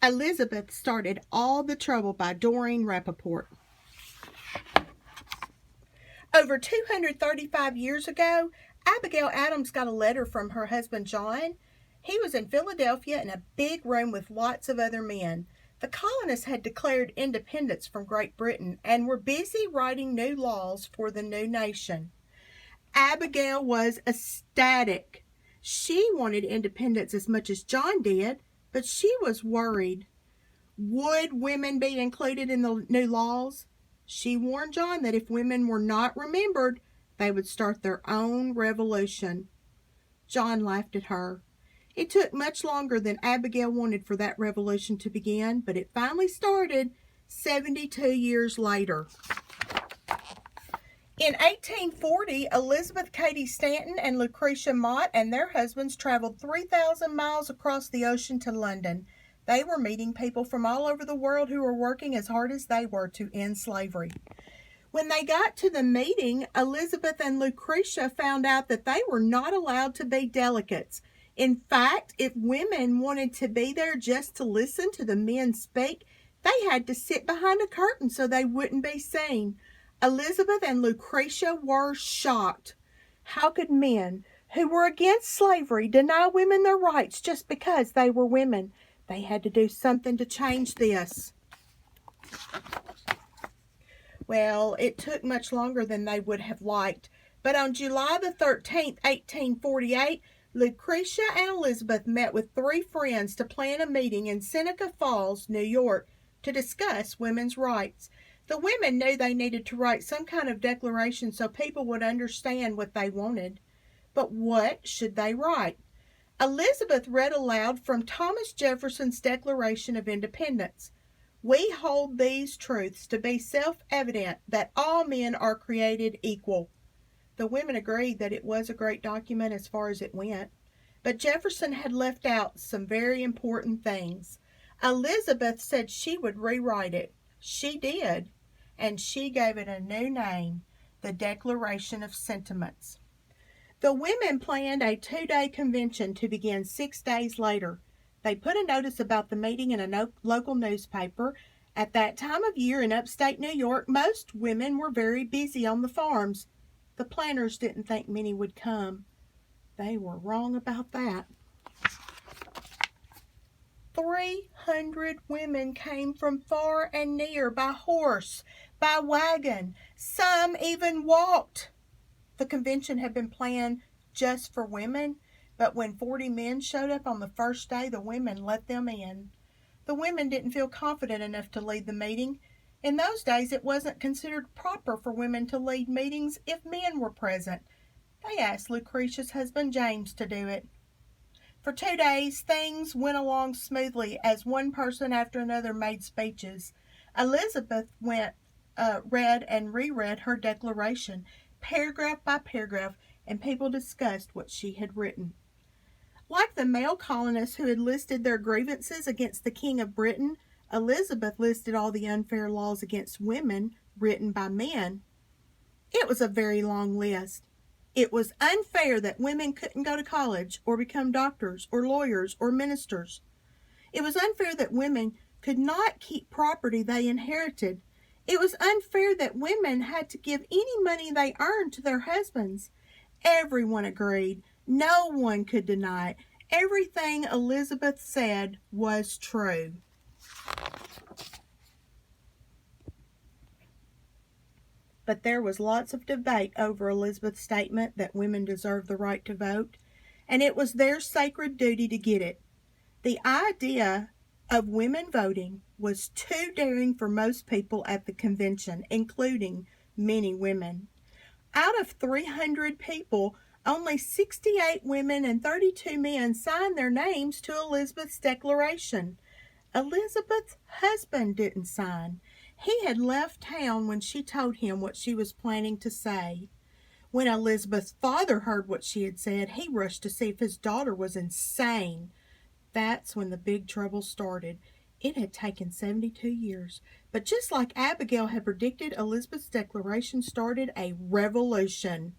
Elizabeth started all the trouble by Doreen Rappaport. Over 235 years ago, Abigail Adams got a letter from her husband John. He was in Philadelphia in a big room with lots of other men. The colonists had declared independence from Great Britain and were busy writing new laws for the new nation. Abigail was ecstatic. She wanted independence as much as John did, but she was worried. Would women be included in the new laws? She warned John that if women were not remembered, they would start their own revolution. John laughed at her. It took much longer than Abigail wanted for that revolution to begin, but it finally started 72 years later. In 1840, Elizabeth Cady Stanton and Lucretia Mott and their husbands traveled 3,000 miles across the ocean to London. They were meeting people from all over the world who were working as hard as they were to end slavery. When they got to the meeting, Elizabeth and Lucretia found out that they were not allowed to be delegates. In fact, if women wanted to be there just to listen to the men speak, they had to sit behind a curtain so they wouldn't be seen. Elizabeth and Lucretia were shocked. How could men who were against slavery deny women their rights just because they were women? They had to do something to change this. Well, it took much longer than they would have liked, but on July the 13th, 1848, Lucretia and Elizabeth met with 3 friends to plan a meeting in Seneca Falls, New York, to discuss women's rights. The women knew they needed to write some kind of declaration so people would understand what they wanted. But what should they write? Elizabeth read aloud from Thomas Jefferson's Declaration of Independence. We hold these truths to be self-evident that all men are created equal. The women agreed that it was a great document as far as it went, but Jefferson had left out some very important things. Elizabeth said she would rewrite it. She did, and she gave it a new name, the Declaration of Sentiments. The women planned a 2-day convention to begin 6 days later. They put a notice about the meeting in a local newspaper. At that time of year in upstate New York, most women were very busy on the farms. The planners didn't think many would come. They were wrong about that. 300 women came from far and near by horse, by wagon. Some even walked. The convention had been planned just for women, but when 40 men showed up on the first day, the women let them in. The women didn't feel confident enough to lead the meeting. In those days, it wasn't considered proper for women to lead meetings if men were present. They asked Lucretia's husband James to do it. For 2 days, things went along smoothly as one person after another made speeches. Elizabeth read and reread her declaration, paragraph by paragraph, and people discussed what she had written. Like the male colonists who had listed their grievances against the King of Britain, Elizabeth listed all the unfair laws against women written by men. It was a very long list. It was unfair that women couldn't go to college or become doctors or lawyers or ministers. It was unfair that women could not keep property they inherited. It was unfair that women had to give any money they earned to their husbands. Everyone agreed. No one could deny it. Everything Elizabeth said was true. But there was lots of debate over Elizabeth's statement that women deserved the right to vote, and it was their sacred duty to get it. The idea of women voting was too daring for most people at the convention, including many women. Out of 300 people, only 68 women and 32 men signed their names to Elizabeth's declaration. Elizabeth's husband didn't sign. He had left town when she told him what she was planning to say. When Elizabeth's father heard what she had said, he rushed to see if his daughter was insane. That's when the big trouble started. It had taken 72 years, but just like Abigail had predicted, Elizabeth's declaration started a revolution.